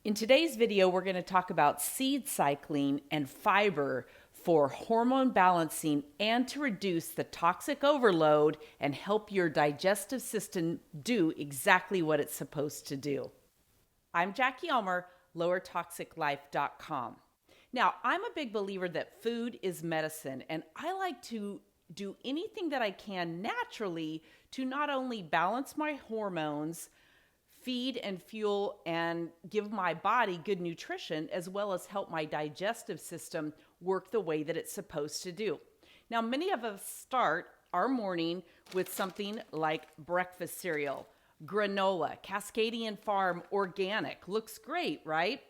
In today's video, we're going to talk about seed cycling and fiber for hormone balancing and to reduce the toxic overload and help your digestive system do exactly what it's supposed to do. I'm Jackie Elmer, lowertoxiclife.com. Now, I'm a big believer that food is medicine, and I like to do anything that I can naturally to not only balance my hormones, feed and fuel and give my body good nutrition, as well as help my digestive system work the way that it's supposed to do. Now, many of us start our morning with something like breakfast cereal, granola, Cascadian Farm organic. Looks great, right?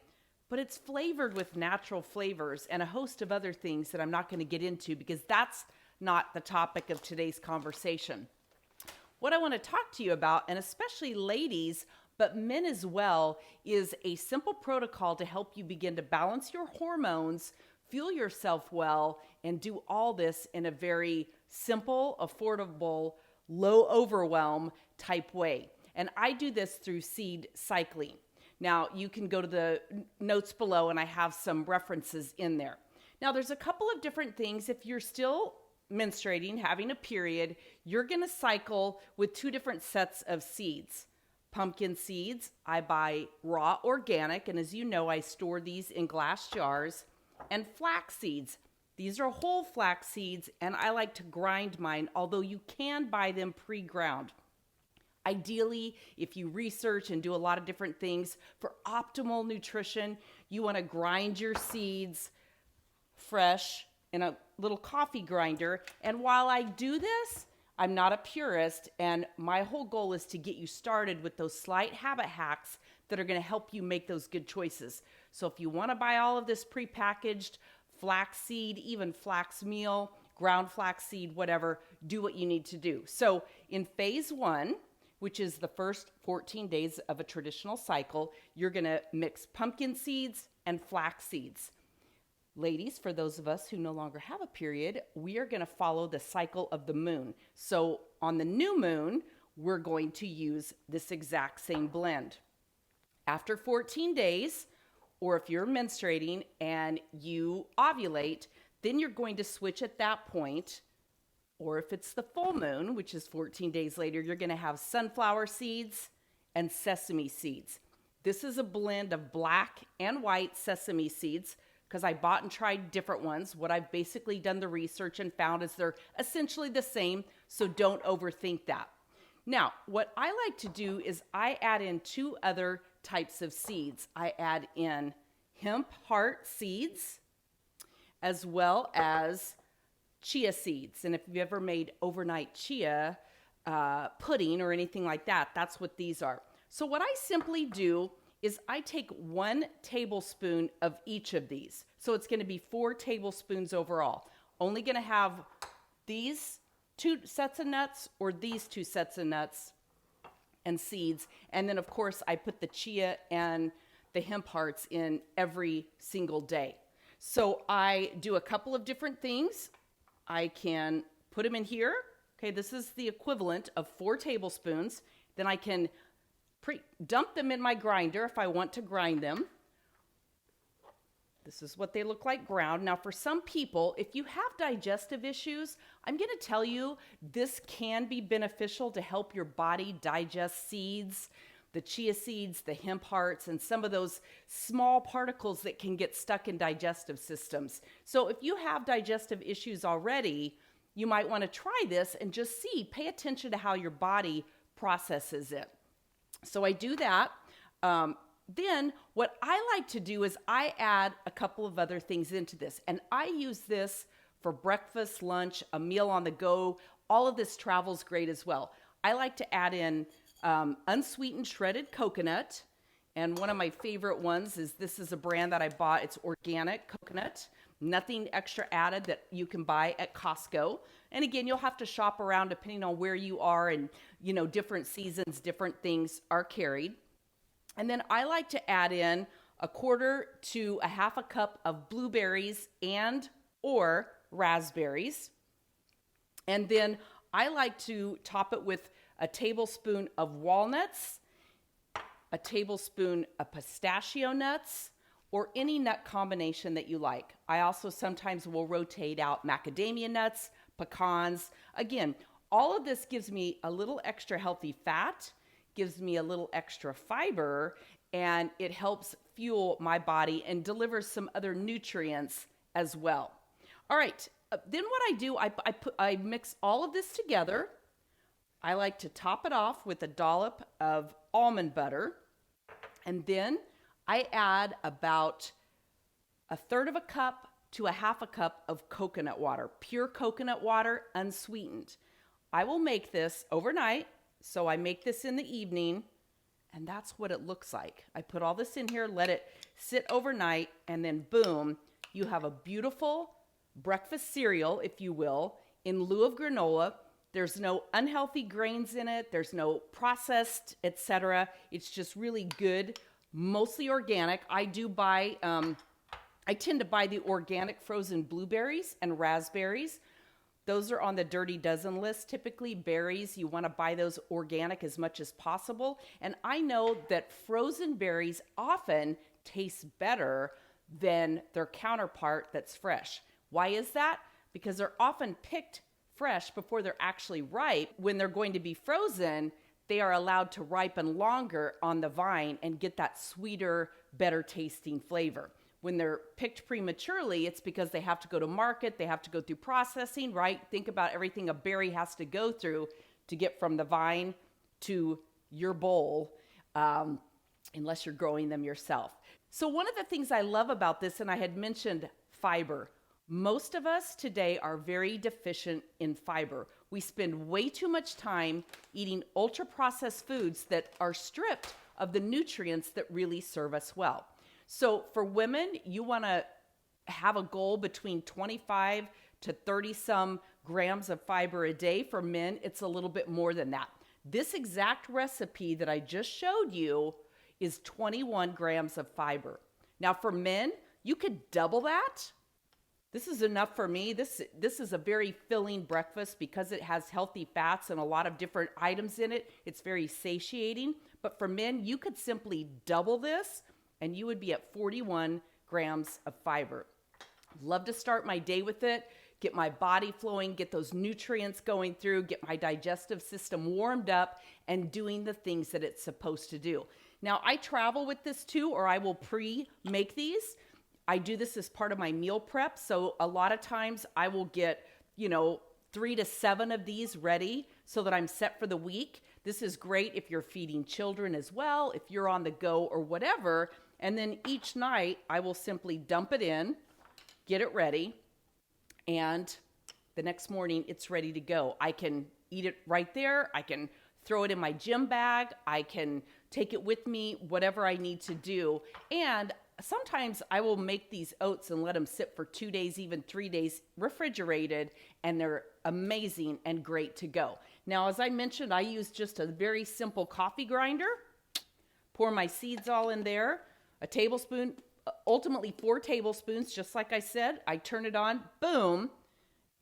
But it's flavored with natural flavors and a host of other things that I'm not going to get into because that's not the topic of today's conversation. What I want to talk to you about, and especially ladies, but men as well, is a simple protocol to help you begin to balance your hormones, fuel yourself well, and do all this in a very simple, affordable, low overwhelm type way. And I do this through seed cycling. Now, you can go to the notes below and I have some references in there. Now, there's a couple of different things. If you're still menstruating, having a period, you're going to cycle with two different sets of seeds. Pumpkin seeds, I buy raw organic, and as you know, I store these in glass jars. And flax seeds. These are whole flax seeds, and I like to grind mine, although you can buy them pre-ground. Ideally, if you research and do a lot of different things for optimal nutrition, you want to grind your seeds fresh in a little coffee grinder. And while I do this, I'm not a purist, and my whole goal is to get you started with those slight habit hacks that are going to help you make those good choices. So if you want to buy all of this prepackaged flaxseed, even flax meal, ground flaxseed, whatever, do what you need to do. So in phase one, which is the first 14 days of a traditional cycle, you're going to mix pumpkin seeds and flax seeds. Ladies, for those of us who no longer have a period, we are going to follow the cycle of the moon. So on the new moon, we're going to use this exact same blend. After 14 days, or if you're menstruating and you ovulate, then you're going to switch at that point. Or if it's the full moon, which is 14 days later, you're going to have sunflower seeds and sesame seeds. This is a blend of black and white sesame seeds, because I bought and tried different ones. What I've basically done the research and found is they're essentially the same, so don't overthink that. Now, what I like to do is I add in two other types of seeds. I add in hemp heart seeds as well as chia seeds. And if you've ever made overnight chia pudding or anything like that, that's what these are. So what I simply do is I take 1 tablespoon of each of these. So it's going to be 4 tablespoons overall. Only going to have these 2 sets of nuts or these 2 sets of nuts and seeds. And then, of course, I put the chia and the hemp hearts in every single day. So I do a couple of different things. I can put them in here. Okay, this is the equivalent of 4 tablespoons. Then I can dump them in my grinder if I want to grind them. This is what they look like ground. Now, for some people, if you have digestive issues, I'm going to tell you this can be beneficial to help your body digest seeds, the chia seeds, the hemp hearts, and some of those small particles that can get stuck in digestive systems. So if you have digestive issues already, you might want to try this and just see, pay attention to how your body processes it. So I do that. Then what I like to do is I add a couple of other things into this. And I use this for breakfast, lunch, a meal on the go. All of this travels great as well. I like to add in unsweetened shredded coconut. And one of my favorite ones is this is a brand that I bought. It's organic coconut. Nothing extra added that you can buy at Costco. And again, you'll have to shop around depending on where you are and, different seasons, different things are carried. And then I like to add in 1/4 to 1/2 cup of blueberries and or raspberries. And then I like to top it with a tablespoon of walnuts, a tablespoon of pistachio nuts, or any nut combination that you like. I also sometimes will rotate out macadamia nuts, pecans. Again, all of this gives me a little extra healthy fat, gives me a little extra fiber, and it helps fuel my body and delivers some other nutrients as well. All right, then what I do, I mix all of this together. I like to top it off with a dollop of almond butter, and then I add about a third of a cup to a half a cup of coconut water, pure coconut water, unsweetened. I will make this overnight, so I make this in the evening, and that's what it looks like. I put all this in here, let it sit overnight, and then boom, you have a beautiful breakfast cereal, if you will, in lieu of granola. There's no unhealthy grains in it. There's no processed, etc. It's just really good, mostly organic. I tend to buy the organic frozen blueberries and raspberries. Those are on the Dirty Dozen list. Typically, berries, you want to buy those organic as much as possible. And I know that frozen berries often taste better than their counterpart that's fresh. Why is that? Because they're often picked fresh before they're actually ripe. When they're going to be frozen, they are allowed to ripen longer on the vine and get that sweeter, better tasting flavor. When they're picked prematurely, it's because they have to go to market, they have to go through processing, right? Think about everything a berry has to go through to get from the vine to your bowl, unless you're growing them yourself. So one of the things I love about this, and I had mentioned fiber. Most of us today are very deficient in fiber. We spend way too much time eating ultra-processed foods that are stripped of the nutrients that really serve us well. So for women, you want to have a goal between 25 to 30 some grams of fiber a day. For men, it's a little bit more than that. This exact recipe that I just showed you is 21 grams of fiber. Now for men, you could double that. This is enough for me. This is a very filling breakfast because it has healthy fats and a lot of different items in it. It's very satiating. But for men, you could simply double this and you would be at 41 grams of fiber. Love to start my day with it, get my body flowing, get those nutrients going through, get my digestive system warmed up and doing the things that it's supposed to do. Now, I travel with this too, or I will pre-make these. I do this as part of my meal prep. So a lot of times I will get, 3 to 7 of these ready so that I'm set for the week. This is great if you're feeding children as well, if you're on the go or whatever. And then each night I will simply dump it in, get it ready, and the next morning it's ready to go. I can eat it right there. I can throw it in my gym bag. I can take it with me, whatever I need to do. And sometimes I will make these oats and let them sit for 2 days, even 3 days, refrigerated, and they're amazing and great to go. Now, as I mentioned, I use just a very simple coffee grinder. Pour my seeds all in there, a tablespoon, ultimately 4 tablespoons, just like I said. I turn it on, boom,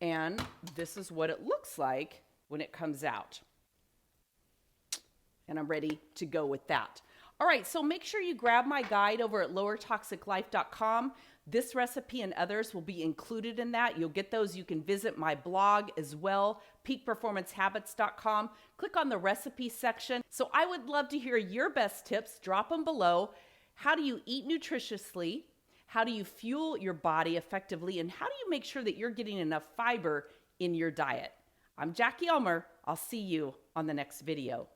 and this is what it looks like when it comes out. And I'm ready to go with that. All right, so make sure you grab my guide over at lowertoxiclife.com. This recipe and others will be included in that. You'll get those. You can visit my blog as well, peakperformancehabits.com. Click on the recipe section. So I would love to hear your best tips. Drop them below. How do you eat nutritiously? How do you fuel your body effectively? And how do you make sure that you're getting enough fiber in your diet? I'm Jackie Elmer. I'll see you on the next video.